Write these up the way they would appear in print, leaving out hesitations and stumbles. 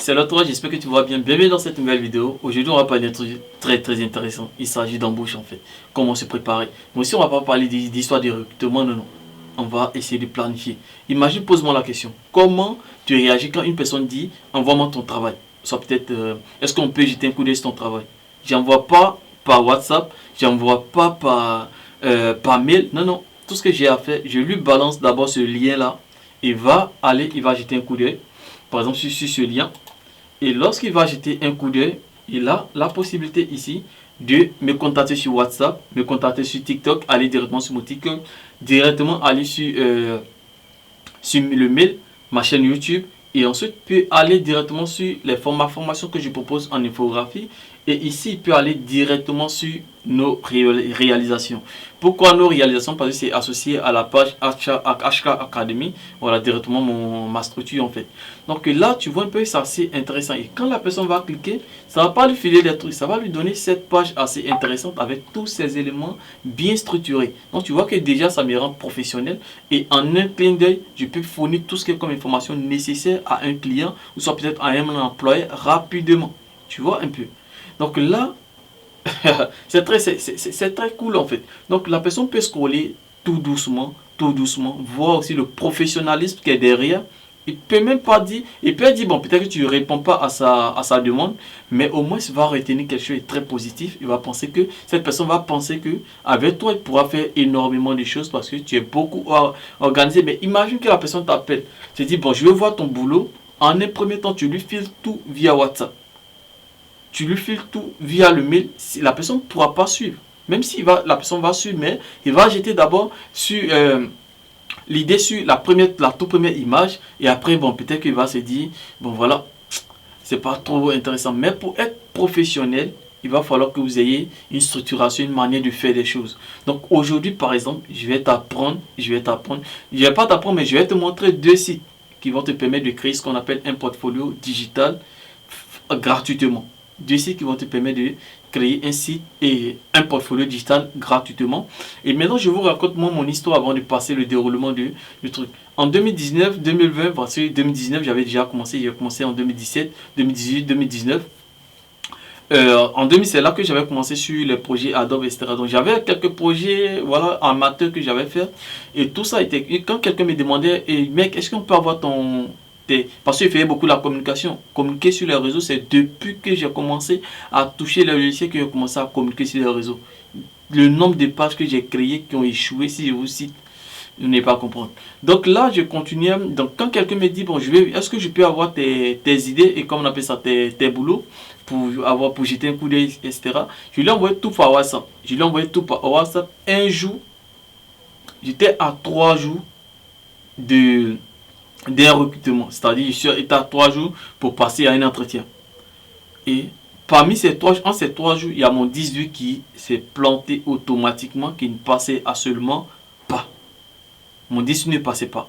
Salut à toi, j'espère que tu vas bien. Bienvenue dans cette nouvelle vidéo. Aujourd'hui, on va parler d'un truc très intéressant. Il s'agit d'embauche en fait. Comment se préparer. Mais aussi, on va pas parler d'histoire de recrutement, non. On va essayer de planifier. Imagine, pose-moi la question. Comment tu réagis quand une personne dit envoie-moi ton travail. Soit peut-être, est-ce qu'on peut jeter un coup d'œil sur ton travail. J'envoie pas par WhatsApp, j'envoie pas par mail. Non. Tout ce que j'ai à faire, je lui balance d'abord ce lien-là. Il va jeter un coup d'œil. Par exemple, sur ce lien. Et lorsqu'il va jeter un coup d'œil, il a la possibilité ici de me contacter sur WhatsApp, me contacter sur TikTok, aller directement sur mon TikTok, directement aller sur le mail, ma chaîne YouTube, et ensuite peut aller directement sur les formations que je propose en infographie. Et ici, il peut aller directement sur nos réalisations. Pourquoi nos réalisations? Parce que c'est associé à la page HK Academy. Voilà, directement ma structure en fait. Donc là, tu vois un peu, c'est assez intéressant. Et quand la personne va cliquer, ça ne va pas lui filer des trucs. Ça va lui donner cette page assez intéressante avec tous ces éléments bien structurés. Donc tu vois que déjà, ça me rend professionnel. Et en un clin d'œil, je peux fournir tout ce qui est comme information nécessaire à un client ou soit peut-être à un employé rapidement. Tu vois un peu. Donc là, c'est très cool en fait. Donc la personne peut scroller tout doucement, voir aussi le professionnalisme qui est derrière. Il peut même pas dire, il peut dire bon, peut-être que tu ne réponds pas à sa demande, mais au moins il va retenir quelque chose de très positif. Il va penser que cette personne va penser que avec toi il pourra faire énormément de choses parce que tu es beaucoup organisé. Mais imagine que la personne t'appelle, tu dis bon, je veux voir ton boulot. En un premier temps, tu lui files tout via WhatsApp. Tu lui files tout via le mail, la personne ne pourra pas suivre. Même si la personne va suivre, mais il va jeter d'abord sur l'idée sur la toute première image. Et après, bon, peut-être qu'il va se dire, bon voilà, c'est pas trop intéressant. Mais pour être professionnel, il va falloir que vous ayez une structuration, une manière de faire des choses. Donc aujourd'hui, par exemple, je vais pas t'apprendre, mais je vais te montrer deux sites qui vont te permettre de créer ce qu'on appelle un portfolio digital gratuitement. Deux sites qui vont te permettre de créer un site et un portfolio digital gratuitement. Et maintenant, je vous raconte moi mon histoire avant de passer le déroulement du truc. En 2019, 2020, parce que 2019, j'avais déjà commencé, j'ai commencé en 2017, 2018, 2019. En 2000, c'est là que j'avais commencé sur les projets Adobe, etc. Donc j'avais quelques projets voilà, amateurs que j'avais fait. Et tout ça était. Et quand quelqu'un me demandait, mec, est-ce qu'on peut avoir parce qu'il faisait beaucoup la communication. Communiquer sur les réseaux, c'est depuis que j'ai commencé à toucher les logiciels que j'ai commencé à communiquer sur les réseaux. Le nombre de pages que j'ai créées qui ont échoué, si je vous cite, vous n'allez pas comprendre. Donc là, je continuais. Donc quand quelqu'un me dit, bon, est-ce que je peux avoir tes idées et comme on appelle ça, tes boulots pour jeter un coup d'œil, etc. Je lui ai envoyé tout par WhatsApp. Un jour, j'étais à 3 jours d'un recrutement. C'est-à-dire, je suis à 3 jours pour passer à un entretien. Et parmi ces 3 jours, il y a mon 18 qui s'est planté automatiquement, qui ne passait absolument pas. Mon 18 ne passait pas.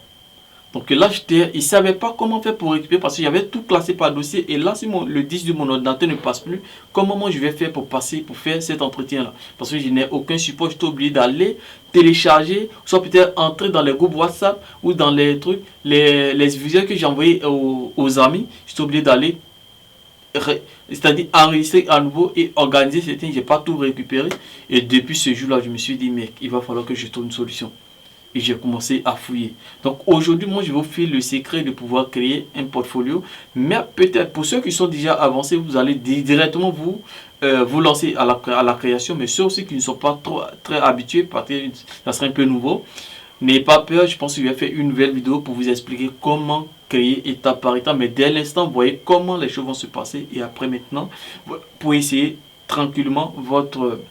Donc là, il ne savait pas comment faire pour récupérer parce que j'avais tout classé par dossier. Et là, si le 18 de mon ordinateur ne passe plus, comment moi je vais faire pour faire cet entretien-là? Parce que je n'ai aucun support, j'étais obligé d'aller télécharger, soit peut-être entrer dans les groupes WhatsApp ou dans les trucs, les visuels que j'ai envoyés aux amis. J'étais obligé d'aller, c'est-à-dire enregistrer à nouveau et organiser certains. Je n'ai pas tout récupéré. Et depuis ce jour-là, je me suis dit, mec, il va falloir que je trouve une solution. Et j'ai commencé à fouiller. Donc aujourd'hui, moi, je vais vous faire le secret de pouvoir créer un portfolio. Mais peut-être pour ceux qui sont déjà avancés, vous allez directement vous lancer à la création. Mais ceux aussi qui ne sont pas très habitués, parce que ça serait un peu nouveau, n'ayez pas peur. Je pense que je vais faire une nouvelle vidéo pour vous expliquer comment créer étape par étape. Mais dès l'instant, vous voyez comment les choses vont se passer. Et après maintenant, pour essayer tranquillement votre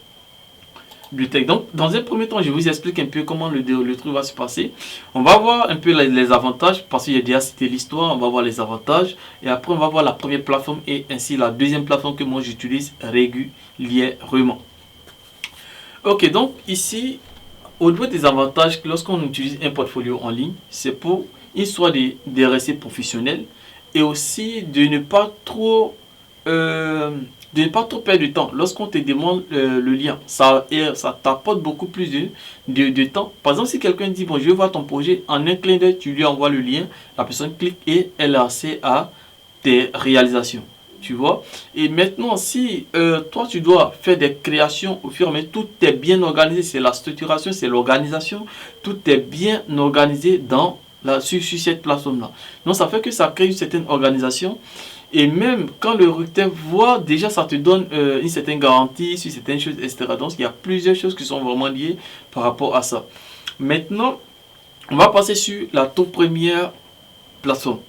bibliothèque. Donc, dans un premier temps, je vous explique un peu comment le truc va se passer. On va voir un peu les avantages, parce que j'ai déjà cité l'histoire. On va voir les avantages. Et après, on va voir la première plateforme et ainsi la deuxième plateforme que moi j'utilise régulièrement. Ok, donc ici, au niveau des avantages, lorsqu'on utilise un portfolio en ligne, c'est pour histoire de rester professionnel et aussi de ne pas trop perdre de temps. Lorsqu'on te demande le lien, ça t'apporte beaucoup plus de temps. Par exemple, si quelqu'un dit, bon, je veux voir ton projet, en un clin d'œil, tu lui envoies le lien, la personne clique et elle a accès à tes réalisations. Tu vois. Et maintenant, si toi, tu dois faire des créations au fur et à mesure, tout est bien organisé, c'est la structuration, c'est l'organisation, tout est bien organisé sur cette plateforme-là. Donc, ça fait que ça crée une certaine organisation. Et même quand le recruteur voit, déjà, ça te donne une certaine garantie sur certaines choses, etc. Donc, il y a plusieurs choses qui sont vraiment liées par rapport à ça. Maintenant, on va passer sur la toute première plateforme.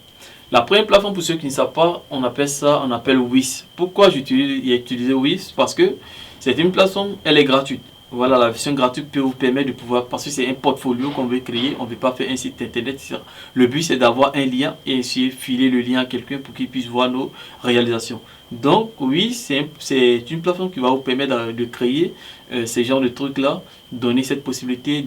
La première plateforme, pour ceux qui ne savent pas, on appelle Wix. Pourquoi j'ai utilisé Wix? Parce que c'est une plateforme, elle est gratuite. Voilà, la version gratuite peut vous permettre de pouvoir, parce que c'est un portfolio qu'on veut créer, on ne veut pas faire un site internet, etc. Le but, c'est d'avoir un lien et essayer de filer le lien à quelqu'un pour qu'il puisse voir nos réalisations. Donc, oui, c'est une plateforme qui va vous permettre de créer ces genres de trucs-là, donner cette possibilité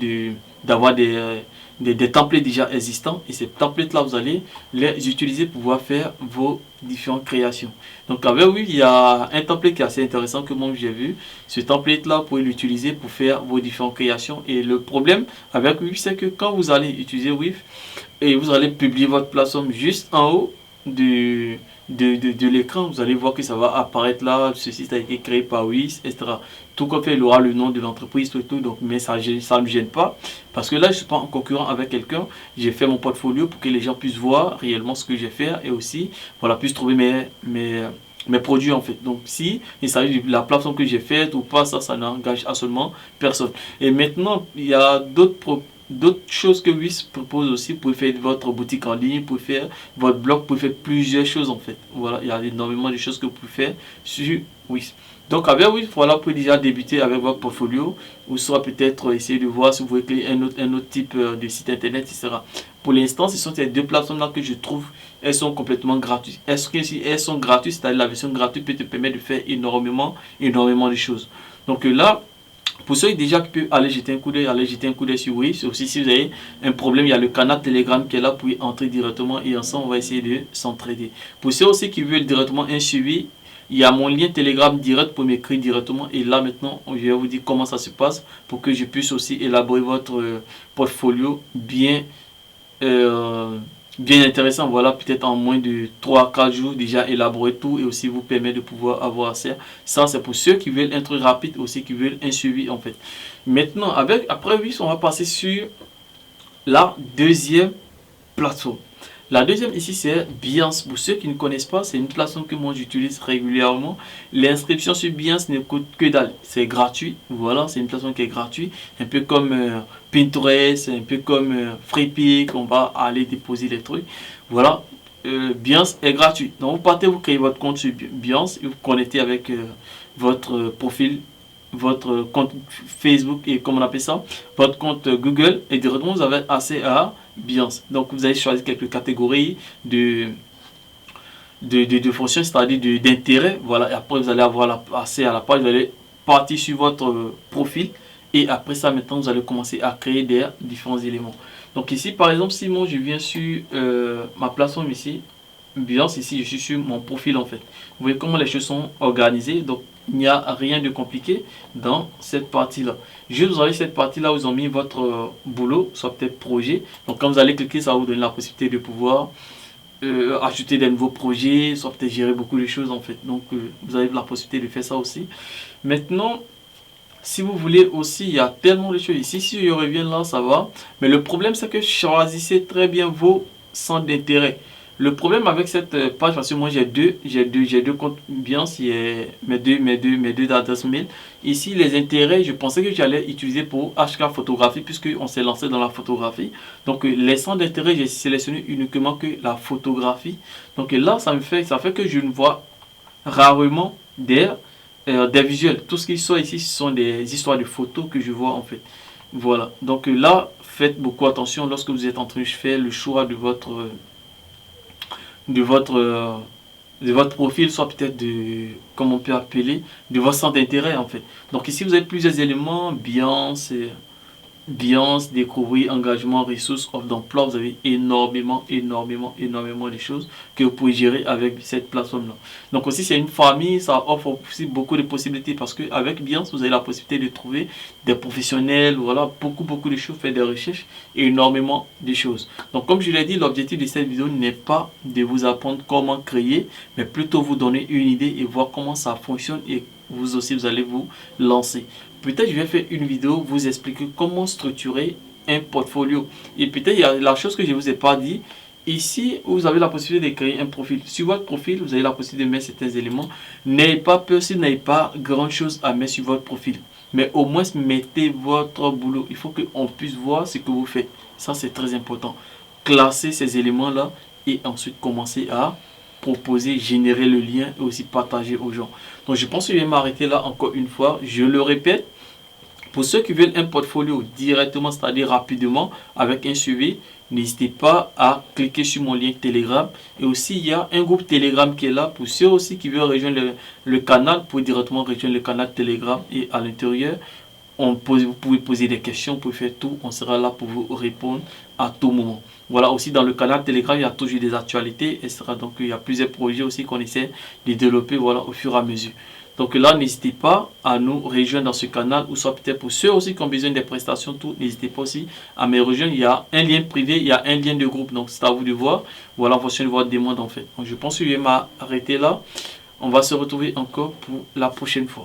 d'avoir des templates déjà existants, et ces templates là vous allez les utiliser pour pouvoir faire vos différentes créations. Donc avec oui, il y a un template qui est assez intéressant que moi j'ai vu. Ce template là, vous pouvez l'utiliser pour faire vos différentes créations. Et le problème avec Wix, c'est que quand vous allez utiliser Wix et vous allez publier votre plateforme juste en haut de l'écran, vous allez voir que ça va apparaître là, ceci a été créé par Wix, etc. Tout comme fait, il aura le nom de l'entreprise, tout, donc, mais ça ne me gêne pas, parce que là, je ne suis pas en concurrent avec quelqu'un, j'ai fait mon portfolio pour que les gens puissent voir réellement ce que j'ai fait, et aussi, voilà, puissent trouver mes produits en fait. Donc si il s'agit de la plateforme que j'ai faite ou pas, ça n'engage absolument personne. Et maintenant, il y a d'autres choses que Wix propose aussi. Vous pouvez faire votre boutique en ligne, vous pouvez faire votre blog, vous pouvez faire plusieurs choses en fait. Voilà, il y a énormément de choses que vous pouvez faire sur Wix. Donc avec Wix, voilà, vous pouvez déjà débuter avec votre portfolio, ou soit peut-être essayer de voir si vous voulez créer un autre type de site internet, etc. Pour l'instant, ce sont ces deux plateformes-là que je trouve, elles sont complètement gratuites. Est-ce que si elles sont gratuites, c'est-à-dire la version gratuite peut te permettre de faire énormément de choses. Donc là, pour ceux déjà qui peuvent aller jeter un coup d'œil, sur Wix. Aussi, si vous avez un problème, il y a le canal Telegram qui est là pour y entrer directement, et ensemble, on va essayer de s'entraider. Pour ceux aussi qui veulent directement un suivi, il y a mon lien Telegram direct pour m'écrire directement, et là maintenant, je vais vous dire comment ça se passe pour que je puisse aussi élaborer votre portfolio bien intéressant. Voilà, peut-être en moins de 3-4 jours déjà élaborer tout, et aussi vous permet de pouvoir avoir accès. Ça, c'est pour ceux qui veulent un truc rapide, aussi qui veulent un suivi en fait. Maintenant, après Wix, on va passer sur la deuxième plateforme. La deuxième ici, c'est Behance. Pour ceux qui ne connaissent pas, c'est une plateforme que moi j'utilise régulièrement. L'inscription sur Behance ne coûte que dalle. C'est gratuit. Voilà, c'est une plateforme qui est gratuite. Un peu comme Pinterest, un peu comme Freepik. On va aller déposer les trucs. Voilà, Behance est gratuit. Donc vous partez, vous créez votre compte sur Behance et vous connectez avec votre profil, votre compte Facebook et comme on appelle ça, votre compte Google, et directement vous avez accès à Behance. Donc vous allez choisir quelques catégories de fonctions, c'est-à-dire d'intérêt. Voilà, et après vous allez avoir accès à la page, vous allez partir sur votre profil, et après ça maintenant vous allez commencer à créer des différents éléments. Donc ici par exemple, si moi je viens sur ma plateforme ici, Behance, ici je suis sur mon profil en fait. Vous voyez comment les choses sont organisées. Donc il n'y a rien de compliqué dans cette partie là. Juste vous avez cette partie là où vous avez mis votre boulot, soit peut-être projet. Donc quand vous allez cliquer, ça va vous donner la possibilité de pouvoir ajouter des nouveaux projets, soit peut-être gérer beaucoup de choses en fait. Donc vous avez la possibilité de faire ça aussi. Maintenant, si vous voulez aussi, il y a tellement de choses ici. Si je reviens là, ça va. Mais le problème, c'est que choisissez très bien vos centres d'intérêt. Le problème avec cette page, parce que moi j'ai deux comptes Behance, mes deux adresses mail. Ici, les intérêts, je pensais que j'allais utiliser pour HK photographie, puisqu'on s'est lancé dans la photographie. Donc les centres d'intérêt, j'ai sélectionné uniquement que la photographie. Donc là, ça fait que je ne vois rarement des visuels. Tout ce qui soit ici, ce sont des histoires de photos que je vois en fait. Voilà. Donc là, faites beaucoup attention lorsque vous êtes en train de faire le choix de votre profil, soit peut-être comme on peut appeler, de votre centre d'intérêt en fait. Donc ici vous avez plusieurs éléments, Behance, Biance, découvrir, engagement, ressources, offre d'emploi. Vous avez énormément de choses que vous pouvez gérer avec cette plateforme-là. Donc aussi, c'est une famille, ça offre aussi beaucoup de possibilités parce qu'avec Biance, vous avez la possibilité de trouver des professionnels, voilà, beaucoup de choses, faire des recherches et énormément de choses. Donc comme je l'ai dit, l'objectif de cette vidéo n'est pas de vous apprendre comment créer, mais plutôt vous donner une idée et voir comment ça fonctionne et vous aussi, vous allez vous lancer. Peut-être je vais faire une vidéo vous expliquer comment structurer un portfolio. Et peut-être il y a la chose que je ne vous ai pas dit. Ici, vous avez la possibilité de créer un profil. Sur votre profil, vous avez la possibilité de mettre certains éléments. N'ayez pas peur si vous n'avez pas grand-chose à mettre sur votre profil. Mais au moins, mettez votre boulot. Il faut qu'on puisse voir ce que vous faites. Ça, c'est très important. Classer ces éléments-là et ensuite commencer à proposer, générer le lien et aussi partager aux gens. Donc je pense que je vais m'arrêter là encore une fois. Je le répète, pour ceux qui veulent un portfolio directement, c'est-à-dire rapidement, avec un suivi, n'hésitez pas à cliquer sur mon lien Telegram. Et aussi, il y a un groupe Telegram qui est là pour ceux aussi qui veulent rejoindre le canal, pour directement rejoindre le canal Telegram. Et à l'intérieur, vous pouvez poser des questions, vous pouvez faire tout. On sera là pour vous répondre à tout moment. Voilà, aussi dans le canal Telegram, il y a toujours des actualités, etc. Donc, il y a plusieurs projets aussi qu'on essaie de développer, voilà, au fur et à mesure. Donc là, n'hésitez pas à nous rejoindre dans ce canal, ou soit peut-être pour ceux aussi qui ont besoin des prestations, tout, n'hésitez pas aussi à me rejoindre. Il y a un lien privé, il y a un lien de groupe, donc c'est à vous de voir. Voilà, en fonction de votre demande en fait. Donc je pense que je vais m'arrêter là. On va se retrouver encore pour la prochaine fois.